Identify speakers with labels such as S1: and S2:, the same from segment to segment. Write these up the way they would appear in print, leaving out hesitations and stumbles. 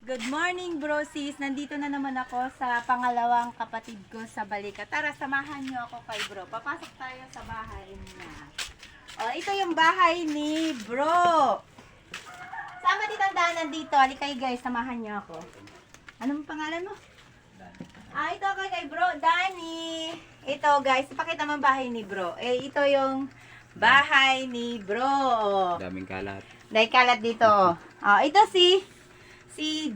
S1: Good morning, bro sis. Nandito na naman ako sa pangalawang kapatid ko sa Balikat. Tara, samahan niyo ako kay bro. Papasok tayo sa bahay niya. Oh, ito yung bahay ni bro. Sama dito ang daanan dito. Halika kayo guys, samahan niyo ako. Anong pangalan mo? Ito kay bro, Danny. Ito guys, ipakita mo ang bahay ni bro. Ito yung bahay ni bro.
S2: Daming kalat.
S1: Dahil kalat dito. Ito si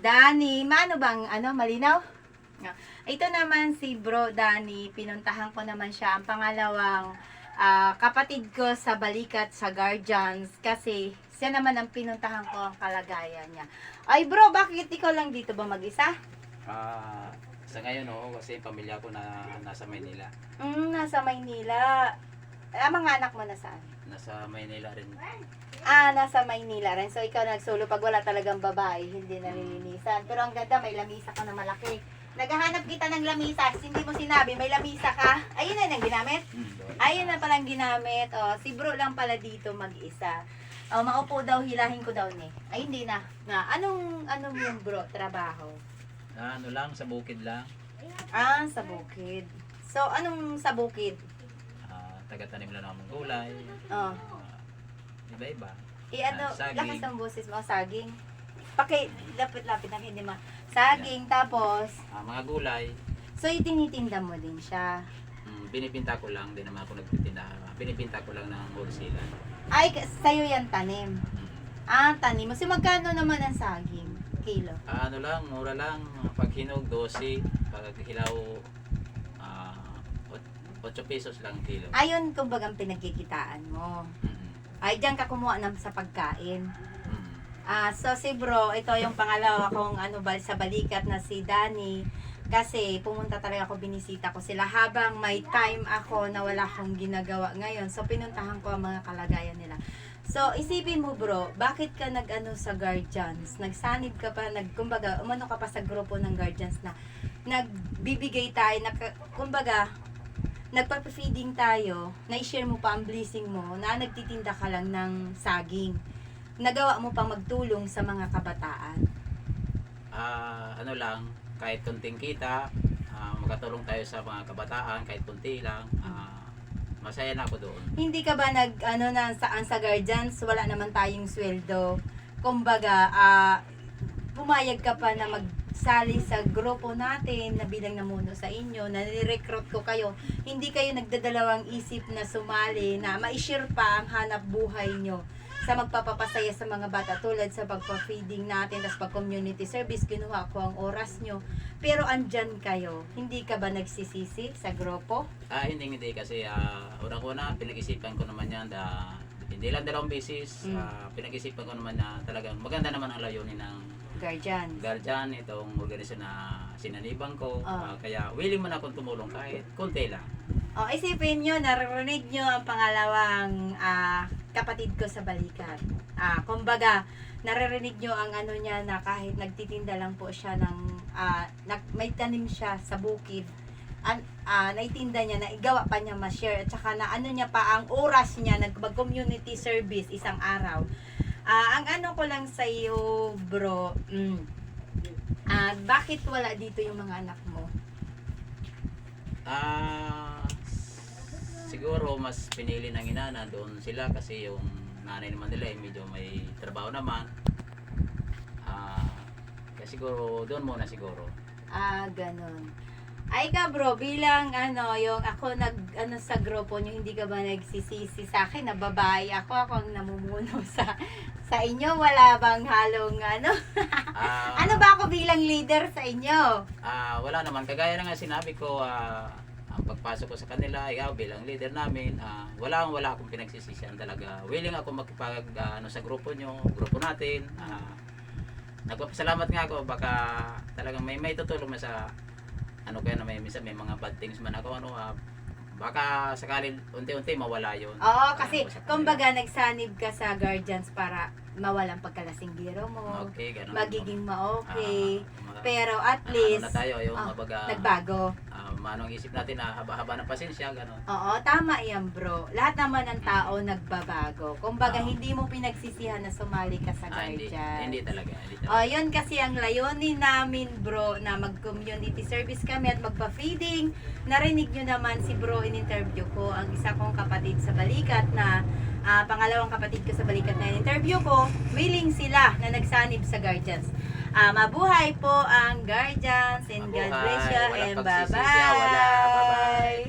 S1: Danny. Maano bang, malinaw? Ito naman si bro Danny. Pinuntahan ko naman siya. Ang pangalawang kapatid ko sa Balikat, sa Guardians. Kasi siya naman ang pinuntahan ko ang kalagayan niya. Ay bro, bakit ikaw lang dito ba mag-isa?
S2: Sa ngayon, oo, kasi yung pamilya ko na nasa Maynila.
S1: Nasa Maynila. Mga anak mo na saan?
S2: Nasa Maynila rin.
S1: Nasa Maynila rin. So, ikaw nagsulo pag wala talagang babae, hindi nalilinisan. Pero ang ganda, may lamisa ka na malaki. Naghahanap kita ng lamisa. Hindi mo sinabi, may lamisa ka. Ayun na yung ginamit. Ayun na palang ginamit. Si bro lang pala dito mag-isa. Maupo daw, hilahin ko daw ni. Ay, hindi na. Anong yung bro, trabaho?
S2: Ano lang, sa bukid lang.
S1: Sa bukid. So, anong sa bukid?
S2: Taga-tanim lang ng gulay. Iba-iba.
S1: Lakas
S2: Saging.
S1: ng boses mo, saging. Lapit-lapit na hindi saging, tapos,
S2: Mga gulay.
S1: so tinitinda mo din siya.
S2: Binipinta ko lang, di naman ako nagtitinda. Binipinta ko lang ng wholesale.
S1: Ay, sa'yo yan tanim. Tanim mo. So, magkano naman ang saging? Kilo?
S2: Ano lang, mura lang. Pag hinog, 12. Pag hilaw, 8 pesos lang kilo.
S1: Ayun, kumbaga pinagkikitaan mo. Ay, diyan ka kumuha sa pagkain. So si bro, ito yung pangalawa kong sa Balikat na si Danny. Kasi pumunta talaga ako, binisita ko sila habang may time ako na wala akong ginagawa ngayon. So pinuntahan ko ang mga kalagayan nila. So isipin mo bro, bakit ka sa Guardians? Nagsanib ka pa, kumbaga umano ka pa sa grupo ng Guardians na nagbibigay tayo, kumbaga nagpa-feeding tayo, na-share mo pa ang blessing mo, na nagtitinda ka lang ng saging. Nagawa mo pa magtulong sa mga kabataan.
S2: Ano lang, kahit kunting kita, makatulong tayo sa mga kabataan, kahit kunti lang, masaya na ako doon.
S1: Hindi ka ba saan sa Guardians, wala naman tayong sweldo. Kumbaga, pumayag ka pa na magsali sa grupo natin na bilang namuno sa inyo, na nirecruit ko kayo, hindi kayo nagdadalawang isip na sumali, na ma-share pa ang hanap buhay nyo sa magpapapasaya sa mga bata tulad sa pagpa-feeding natin, tas pag-community service, kinuha ko ang oras nyo. Pero andyan kayo, hindi ka ba nagsisisi sa grupo?
S2: Hindi kasi unang-una, pinag-isipan ko naman yan hindi lang 2 beses, pinag-isipan ko naman na talagang maganda naman ang layunin ng Guardian, itong organisasyon na sinaniban ko. Kaya willing man akong tumulong kahit konti lang.
S1: Isipin nyo, naririnig nyo ang pangalawang kapatid ko sa Balikat. Kumbaga, naririnig nyo ang niya na kahit nagtitinda lang po siya ng, may tanim siya sa bukid. Naitinda niya, naigawa pa niya ma-share, at saka na niya pa ang oras niya, nag-community service isang araw. Ang ko lang sa iyo, bro, bakit wala dito yung mga anak mo?
S2: Siguro mas pinili ng ina na doon sila kasi yung nanay naman nila medyo may trabaho naman. Kaya siguro doon muna siguro.
S1: Ganun. Ay ka bro, bilang yung ako sa grupo nyo, hindi ka ba nagsisisi sa akin na babae ako ang namumuno sa inyo? Wala bang halong ano ba ako bilang leader sa inyo?
S2: Wala naman, kagaya na nga sinabi ko, ang pagpasok ko sa kanila, ikaw bilang leader namin, wala akong pinagsisisihan talaga. Willing ako makipag sa grupo nyo, grupo natin. Nagpapasalamat nga ako, baka talagang may tutulong sa kaya na may mga bad things man ako, baka sakali unti-unti mawala yun.
S1: Kasi kumbaga nagsanib ka sa Guardians para mawalang pagkalasinggero mo,
S2: ganun,
S1: magiging ma-okay, pero at least
S2: na tayo, yung
S1: nagbago.
S2: manong isip natin na haba-haba ng pasensya, gano'n.
S1: Oo, tama yan bro. Lahat naman ng tao nagbabago. Kumbaga,
S2: Oo.
S1: hindi mo pinagsisihan na sumali ka sa
S2: Hindi
S1: guardian.
S2: talaga.
S1: Oh, yun kasi ang layunin namin bro na mag-community service kami at magpa-feeding. Narinig nyo naman si bro in-interview ko, ang isa kong kapatid sa Balikat na pangalawang kapatid ko sa Balikat na in-interview ko, willing sila na nagsanib sa guardians. Mabuhay po ang guardians and God
S2: Mabuhay.
S1: bless you
S2: Walang
S1: and
S2: pagsisisi, wala. Bye-bye.
S1: bye-bye.